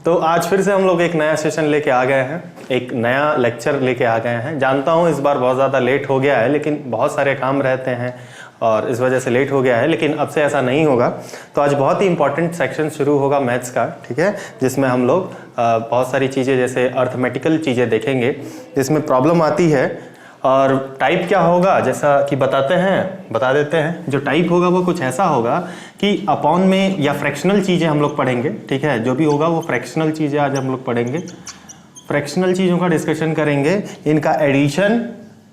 तो आज फिर से हम लोग एक नया सेशन लेके आ गए हैं, एक नया लेक्चर लेके आ गए हैं। जानता हूँ इस बार बहुत ज़्यादा लेट हो गया है, लेकिन बहुत सारे काम रहते हैं और इस वजह से लेट हो गया है, लेकिन अब से ऐसा नहीं होगा। तो आज बहुत ही इंपॉर्टेंट सेक्शन शुरू होगा मैथ्स का, ठीक है, जिसमें हम लोग बहुत सारी चीज़ें जैसे अर्थमेटिकल चीज़ें देखेंगे जिसमें प्रॉब्लम आती है। और टाइप क्या होगा जैसा कि बता देते हैं। जो टाइप होगा वो कुछ ऐसा होगा कि अपॉन में या फ्रैक्शनल चीज़ें हम लोग पढ़ेंगे, ठीक है। जो भी होगा वो फ्रैक्शनल चीज़ें आज हम लोग पढ़ेंगे। फ्रैक्शनल चीज़ों का डिस्कशन करेंगे, इनका एडिशन,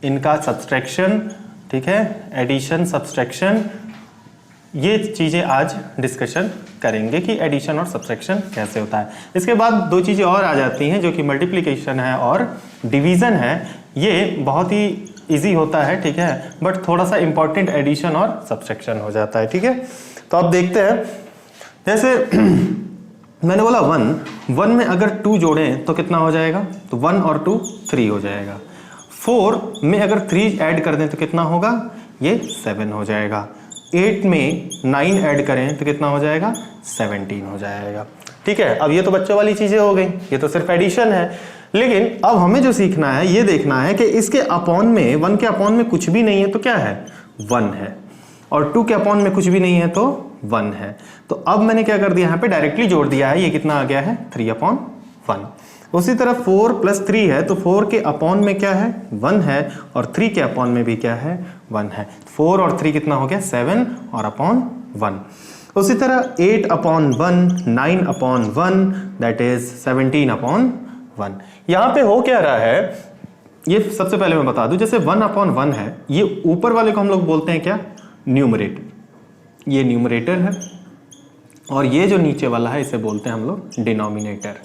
इनका सब्सट्रैक्शन, ठीक है, एडिशन सब्सट्रैक्शन, ये चीज़ें आज डिस्कशन करेंगे कि एडिशन और सब्सट्रैक्शन कैसे होता है। इसके बाद दो चीज़ें और आ जाती हैं जो कि मल्टीप्लिकेशन है और डिवीज़न है। ये बहुत ही इजी होता है, ठीक है, बट थोड़ा सा इंपॉर्टेंट एडिशन और सब्सट्रैक्शन हो जाता है, ठीक है। तो अब देखते हैं, जैसे मैंने बोला 1 में अगर 2 जोड़ें तो कितना हो जाएगा, तो 1 और 2 3 हो जाएगा। 4 में अगर 3 ऐड कर दें तो कितना होगा, ये 7 हो जाएगा। 8 में 9 ऐड करें तो कितना हो जाएगा, 17 हो जाएगा, ठीक है। अब ये तो बच्चों वाली चीज़ें हो गई, ये तो सिर्फ एडिशन है। लेकिन अब हमें जो सीखना है, ये देखना है कि इसके अपॉन में, 1 के अपॉन में कुछ भी नहीं है तो क्या है, 1 है, और 2 के अपॉन में कुछ भी नहीं है तो 1 है। तो अब मैंने क्या कर दिया, यहाँ पे डायरेक्टली जोड़ दिया है, ये कितना आ गया है, 3/1। उसी तरह 4 + 3 है, तो 4 के अपॉन में क्या है, 1 है, और 3 के अपॉन में भी क्या है, 1 है। 4 और 3 कितना हो गया, 7 और अपॉन 1। उसी तरह 8/1, 9/1, दैट इज 17/1। यहाँ पे हो क्या रहा है, ये सबसे पहले मैं बता दूं, जैसे 1/1 है, ये ऊपर वाले को हम लोग बोलते हैं क्या, न्यूमरेटर, ये न्यूमरेटर है, और ये जो नीचे वाला है इसे बोलते हैं हम लोग डिनोमिनेटर,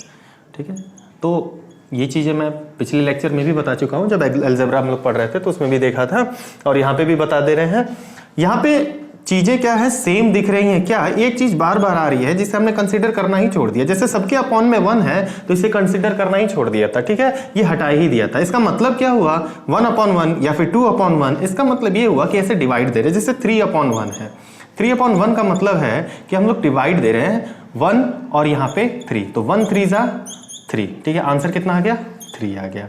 ठीक है। तो ये चीज़ें मैं पिछले लेक्चर में भी बता चुका हूँ, जब अलजेब्रा हम लोग पढ़ रहे थे तो उसमें भी देखा था, और यहाँ पे भी बता दे रहे हैं। यहाँ पे चीज़ें क्या है, सेम दिख रही हैं क्या, एक चीज़ बार बार आ रही है जिसे हमने कंसीडर करना ही छोड़ दिया। जैसे सबके अपॉन में 1 है तो इसे कंसीडर करना ही छोड़ दिया था, ठीक है, ये हटा ही दिया था। इसका मतलब क्या हुआ, 1/1 या फिर 2/1, इसका मतलब ये हुआ कि ऐसे डिवाइड दे रहे, जैसे 3/1 है। 3/1 का मतलब है कि हम लोग डिवाइड दे रहे हैं 1 और यहाँ पे 3, तो 1 3 = 3, ठीक है। आंसर कितना आ गया, 3 आ गया,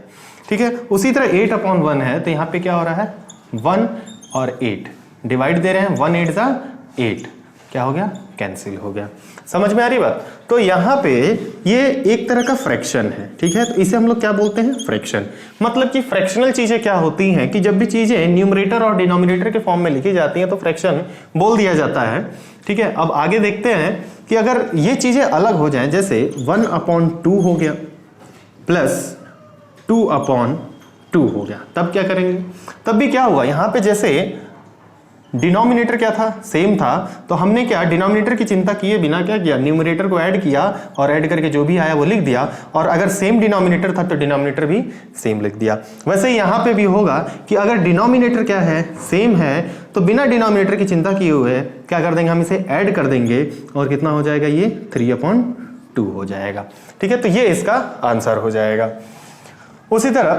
ठीक है। उसी तरह 8/1 है, तो यहाँ पे क्या हो रहा है, 1 और 8 डिवाइड दे रहे हैं, 1 8 = 8, क्या हो गया, कैंसिल हो गया। समझ में आ रही बात। तो यहाँ पे ये एक तरह का फ्रैक्शन है, ठीक है, तो इसे हम लोग क्या बोलते हैं, फ्रैक्शन। मतलब कि फ्रैक्शनल चीजें क्या होती हैं कि जब भी चीजें न्यूमरेटर और डिनोमिनेटर के फॉर्म में लिखी जाती हैं तो फ्रैक्शन बोल दिया जाता है, ठीक है। अब आगे देखते हैं कि अगर ये चीजें अलग हो जाएं, जैसे 1/2 हो गया प्लस 2/2 हो गया, तब क्या करेंगे, तब भी क्या हुआ, यहाँ पे जैसे डिनोमिनेटर क्या था, सेम था, तो हमने क्या, डिनोमिनेटर की चिंता किए बिना क्या किया, न्यूमरेटर को ऐड किया और ऐड करके जो भी आया वो लिख दिया, और अगर सेम डिनोमिनेटर था तो डिनोमिनेटर भी सेम लिख दिया। वैसे ही यहाँ पे भी होगा कि अगर डिनोमिनेटर क्या है, सेम है, तो बिना डिनोमिनेटर की चिंता किए हुए क्या कर देंगे, हम इसे ऐड कर देंगे और कितना हो जाएगा, ये 3/2 हो जाएगा, ठीक है। तो ये इसका आंसर हो जाएगा। उसी तरह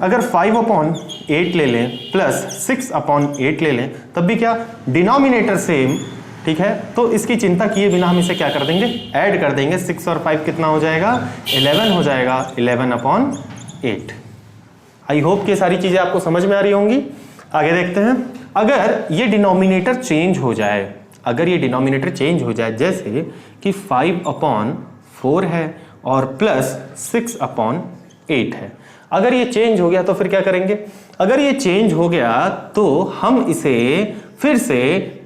अगर 5/8 ले लें प्लस 6/8 ले लें, तब भी क्या, डिनोमिनेटर सेम, ठीक है, तो इसकी चिंता किए बिना हम इसे क्या कर देंगे, ऐड कर देंगे। 6 और 5 कितना हो जाएगा, 11 हो जाएगा, 11/8। आई होप कि सारी चीजें आपको समझ में आ रही होंगी। आगे देखते हैं, अगर ये डिनोमिनेटर चेंज हो जाए, अगर ये डिनोमिनेटर चेंज हो जाए, जैसे कि 5/4 है और प्लस 6/8 है, अगर ये चेंज हो गया तो फिर क्या करेंगे, अगर ये चेंज हो गया तो हम इसे फिर से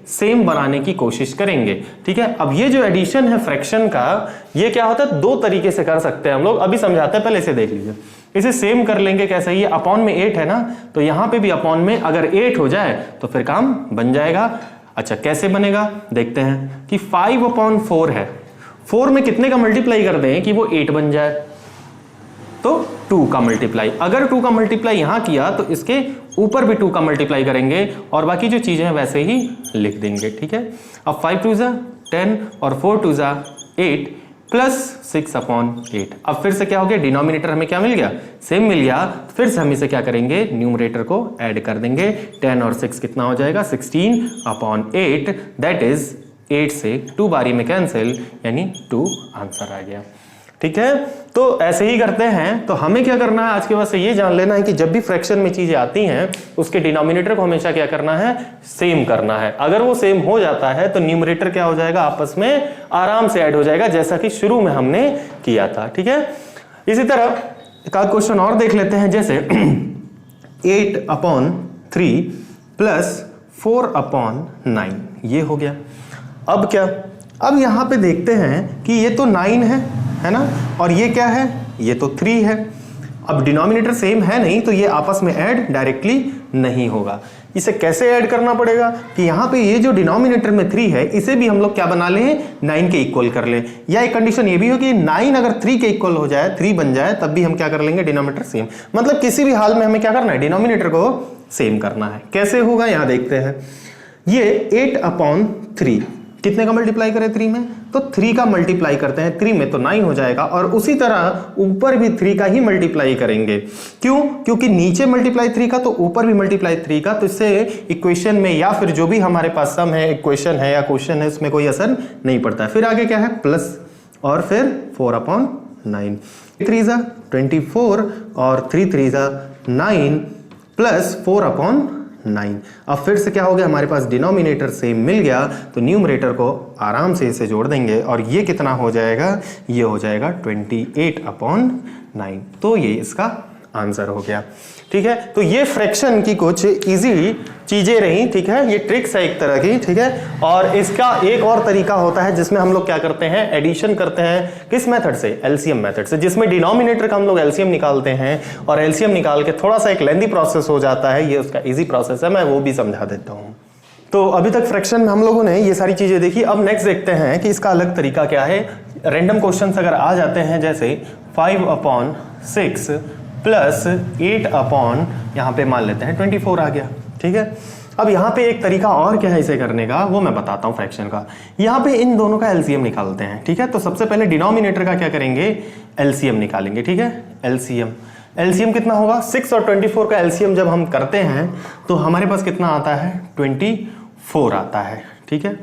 सेम बनाने की कोशिश करेंगे, ठीक है। अब ये जो एडिशन है फ्रैक्शन का, ये क्या होता है, 2 तरीके से कर सकते हैं हम लोग, अभी समझाते हैं, पहले इसे देख लीजिए। इसे सेम कर लेंगे कैसे, ये अपॉन में 8 है ना, तो यहां पे भी अपॉन में अगर 8 हो जाए तो फिर काम बन जाएगा। अच्छा, कैसे बनेगा देखते हैं कि 5/4 है, 4 में कितने का मल्टीप्लाई कर दें कि वो 8 बन जाए, तो 2 का मल्टीप्लाई, अगर 2 का मल्टीप्लाई यहां किया तो इसके ऊपर भी 2 का मल्टीप्लाई करेंगे और बाकी जो चीजें हैं वैसे ही लिख देंगे, ठीक है। अब 5 2 = 10 और 4 2 = 8 प्लस 6/8। अब फिर से क्या हो गया, डिनोमिनेटर हमें क्या मिल गया, सेम मिल गया, फिर से हम इसे क्या करेंगे, न्यूमरेटर को ऐड कर देंगे। 10 और 6 कितना हो जाएगा, 16/8, दैट इज 8 से 2 बारी में कैंसिल, यानी 2 आंसर आ गया। ठीक है, तो ऐसे ही करते हैं। तो हमें क्या करना है आज के बाद से ये जान लेना है कि जब भी फ्रैक्शन में चीजें आती हैं उसके डिनोमिनेटर को हमेशा क्या करना है, सेम करना है। अगर वो सेम हो जाता है तो न्यूमरेटर क्या हो जाएगा, आपस में आराम से ऐड हो जाएगा, जैसा कि शुरू में हमने किया था। ठीक है, इसी तरह एक आध क्वेश्चन और देख लेते हैं, जैसे 8/3 प्लस 4/9 ये हो गया। अब क्या, अब यहां पे देखते हैं कि ये तो 9 है ना, और ये क्या है, ये तो 3 है। अब डिनोमिनेटर सेम है नहीं तो ये आपस में ऐड डायरेक्टली नहीं होगा। इसे कैसे ऐड करना पड़ेगा कि यहाँ पे ये जो डिनोमिनेटर में 3 है इसे भी हम लोग क्या बना लें, 9 के इक्वल कर ले। या एक कंडीशन ये भी हो कि 9 अगर 3 के इक्वल हो जाए, 3 बन जाए, तब भी हम क्या कर लेंगे, डिनोमिनेटर सेम। मतलब किसी भी हाल में हमें क्या करना है, डिनोमिनेटर को सेम करना है। कैसे होगा यहाँ देखते हैं। ये 8/3 कितने का मल्टीप्लाई करें, 3 में, तो 3 का मल्टीप्लाई करते हैं 3 में तो 9 हो जाएगा, और उसी तरह ऊपर भी 3 का ही मल्टीप्लाई करेंगे। क्यों, क्योंकि नीचे मल्टीप्लाई 3 का तो ऊपर भी मल्टीप्लाई 3 का, तो इससे इक्वेशन में या फिर जो भी हमारे पास सम है, इक्वेशन है या क्वेश्चन है, उसमें कोई असर नहीं पड़ता है। फिर आगे क्या है, प्लस और फिर 4/9, 3 24 और 3 9 प्लस 4/9। अब फिर से क्या हो गया, हमारे पास डिनोमिनेटर सेम मिल गया, तो न्यूमरेटर को आराम से इसे जोड़ देंगे और ये कितना हो जाएगा, ये हो जाएगा 28/9। तो ये इसका आंसर हो गया। ठीक है, तो ये फ्रैक्शन की कुछ इजी चीजें रही। ठीक है, ये ट्रिक्स है एक तरह की। ठीक है, और इसका एक और तरीका होता है जिसमें हम लोग क्या करते हैं, एडिशन करते हैं। किस मेथड से, एलसीएम मेथड से, जिसमें डिनोमिनेटर का हम लोग एलसीएम निकालते हैं, और एलसीएम निकाल के थोड़ा सा एक लेंथी प्रोसेस हो जाता है। ये उसका इजी प्रोसेस है, मैं वो भी समझा देता हूँ। तो अभी तक फ्रैक्शन में हम लोगों ने ये सारी चीजें देखी। अब नेक्स्ट देखते हैं कि इसका अलग तरीका क्या है। रैंडम क्वेश्चन अगर आ जाते हैं, जैसे 5/6 प्लस 8/ यहाँ पे मान लेते हैं 24 आ गया। ठीक है, अब यहाँ पे एक तरीका और क्या है इसे करने का, वो मैं बताता हूँ फ्रैक्शन का। यहाँ पे इन दोनों का एलसीएम निकालते हैं। ठीक है, तो सबसे पहले डिनोमिनेटर का क्या करेंगे, एलसीएम निकालेंगे। ठीक है, एलसीएम कितना होगा, 6 और 24 का एलसीएम जब हम करते हैं तो हमारे पास कितना आता है, 24 आता है। ठीक है,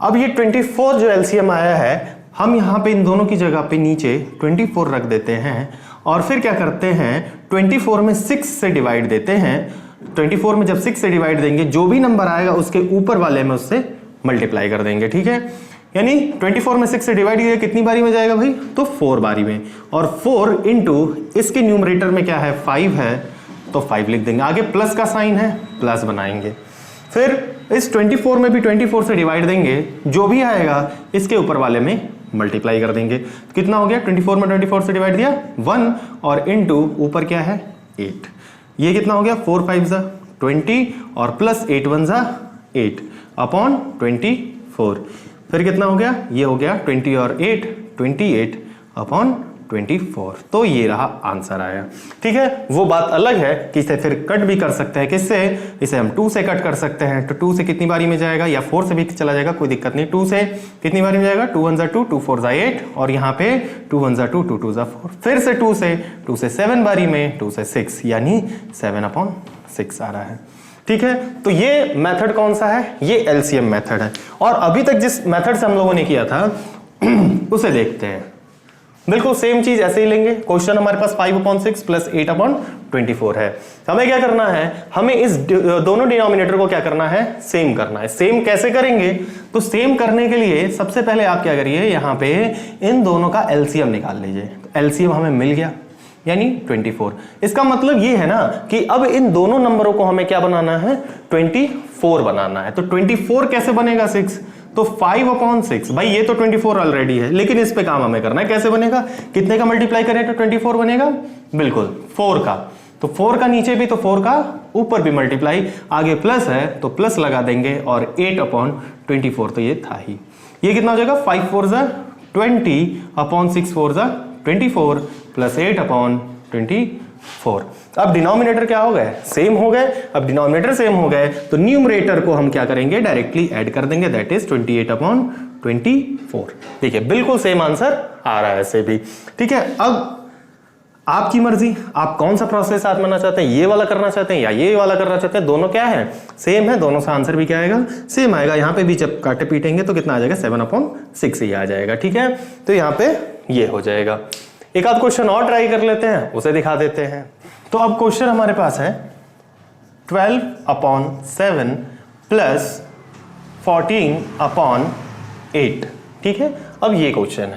अब ये 24 जो एलसीएम आया है, हम यहाँ पे इन दोनों की जगह पे नीचे 24 रख देते हैं, और फिर क्या करते हैं, 24 में 6 से डिवाइड देते हैं। 24 में जब 6 से डिवाइड देंगे, जो भी नंबर आएगा उसके ऊपर वाले में उससे मल्टीप्लाई कर देंगे। ठीक है, यानी 24 में 6 से डिवाइड किया कितनी बारी में जाएगा भाई, तो 4 बारी में, और 4 इंटू इसके न्यूमरेटर में क्या है, 5 है, तो 5 लिख देंगे। आगे प्लस का साइन है, प्लस बनाएंगे। फिर इस 24 में भी 24 से डिवाइड देंगे, जो भी आएगा इसके ऊपर वाले में मल्टीप्लाई कर देंगे। तो कितना हो गया, 24 में 24 से डिवाइड दिया 1, और इनटू ऊपर क्या है 8। ये कितना हो गया, 4 5 20 और प्लस 8 1 8 अपॉन 24। फिर कितना हो गया, ये हो गया 20 और 8 28 अपॉन 24। तो ये रहा आंसर आया। ठीक है, वो बात अलग है कि इसे फिर कट भी कर सकते हैं। किससे, इसे हम 2 से कट कर सकते हैं। तो 2 से कितनी बारी में जाएगा, या 4 से भी चला जाएगा, कोई दिक्कत नहीं। 2 से कितनी बारी में जाएगा, 2 1 2 2 4 8, और यहाँ पे 2 1 2 2 2 4। फिर से 2 से 7 बारी में, 2 से 6, यानी 7/6 आ रहा है। ठीक है, तो ये मेथड कौन सा है, ये एलसीएम मेथड है। और अभी तक जिस मेथड से हम लोगों ने किया था उसे देखते हैं। बिल्कुल सेम चीज ऐसे ही लेंगे। क्वेश्चन हमारे पास 5/6 प्लस 8/24 है। हमें क्या करना है, हमें इस दोनों डिनोमिनेटर को क्या करना है, सेम करना है। सेम कैसे करेंगे, तो सेम करने के लिए सबसे पहले आप क्या करिए, यहाँ पे इन दोनों का एलसीएम निकाल लीजिए। एलसीएम हमें मिल गया, यानी 24। इसका मतलब ये है ना कि अब इन दोनों नंबरों को हमें क्या बनाना है, 24 बनाना है। तो 24 कैसे बनेगा, 6, तो 5/6। भाई ये तो 24 ऑलरेडी है, लेकिन इस पे काम हमें करना है। कैसे बनेगा, कितने का मल्टीप्लाई करें तो 24 बनेगा, बिल्कुल 4 का। तो 4 का नीचे भी, तो 4 का ऊपर भी मल्टीप्लाई, आगे प्लस है तो प्लस लगा देंगे, और 8/24 तो ये था ही। ये कितना हो जाएगा, 5 4 20 अपॉन 6 4 24 प्लस 8/24। अब डिनोमिनेटर क्या हो गए, सेम हो गए। अब डिनोमिनेटर सेम हो गए तो न्यूमरेटर को हम क्या करेंगे, डायरेक्टली ऐड कर देंगे, दैट इज 28/24। ठीक है, बिल्कुल सेम आंसर आ रहा है ऐसे भी। ठीक है, अब आपकी मर्जी, आप कौन सा प्रोसेस आजमाना चाहते हैं, ये वाला करना चाहते हैं या ये वाला करना चाहते हैं, दोनों क्या है, सेम है। दोनों का आंसर भी क्या आएगा, सेम आएगा। यहाँ पे भी जब काटे पीटेंगे तो कितना आ जाएगा, 7/6 ही आ जाएगा। ठीक है, तो यहाँ पे ये हो जाएगा। एक आध क्वेश्चन और ट्राई कर लेते हैं, उसे दिखा देते हैं। तो अब क्वेश्चन हमारे पास है 12/7 प्लस 14/8। ठीक है, अब ये क्वेश्चन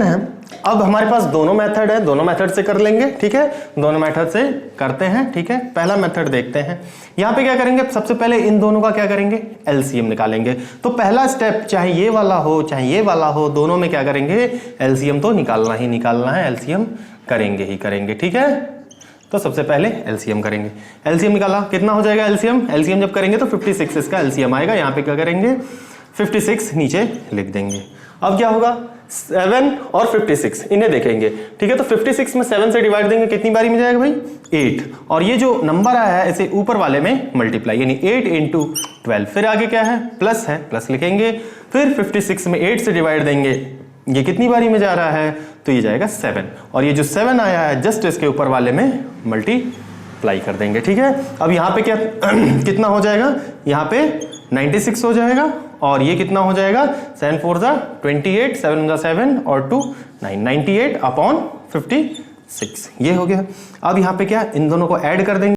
है। अब हमारे पास दोनों मेथड है, दोनों मेथड से कर लेंगे। ठीक है, दोनों मेथड से करते हैं। ठीक है, पहला मेथड देखते हैं। यहां पे क्या करेंगे, सबसे पहले इन दोनों का क्या करेंगे, एलसीएम निकालेंगे। तो पहला स्टेप, चाहे ये वाला हो चाहे ये वाला हो, दोनों में क्या करेंगे, एलसीएम तो निकालना ही निकालना है, एलसीएम करेंगे ही करेंगे। ठीक है, तो सबसे पहले एलसीएम करेंगे। एलसीएम निकाला, कितना हो जाएगा एलसीएम जब करेंगे तो 56 इसका एलसीएम आएगा। यहाँ पे क्या करेंगे, 56 नीचे लिख देंगे। अब क्या होगा, 7 और 56 इन्हें देखेंगे। ठीक है, तो 56 में 7 से डिवाइड देंगे, कितनी बारी में जाएगा भाई, 8। और ये जो नंबर आया है इसे ऊपर वाले में मल्टीप्लाई, यानी 8 × 12। फिर आगे क्या है, प्लस है, प्लस लिखेंगे। फिर 56 में 8 से डिवाइड देंगे, ये कितनी बारी में जा रहा है, तो ये जाएगा 7। और ये जो 7 आया है जस्ट इसके ऊपर वाले में मल्टीप्लाई कर देंगे। ठीक है, अब यहाँ पे क्या कितना हो जाएगा, यहाँ पे 96 हो जाएगा। और ये कितना हो जाएगा, 7 4 28, 7 7 और 2 9, 98/56 ये हो गया। अब यहाँ पे क्या, इन दोनों को ऐड कर देंगे।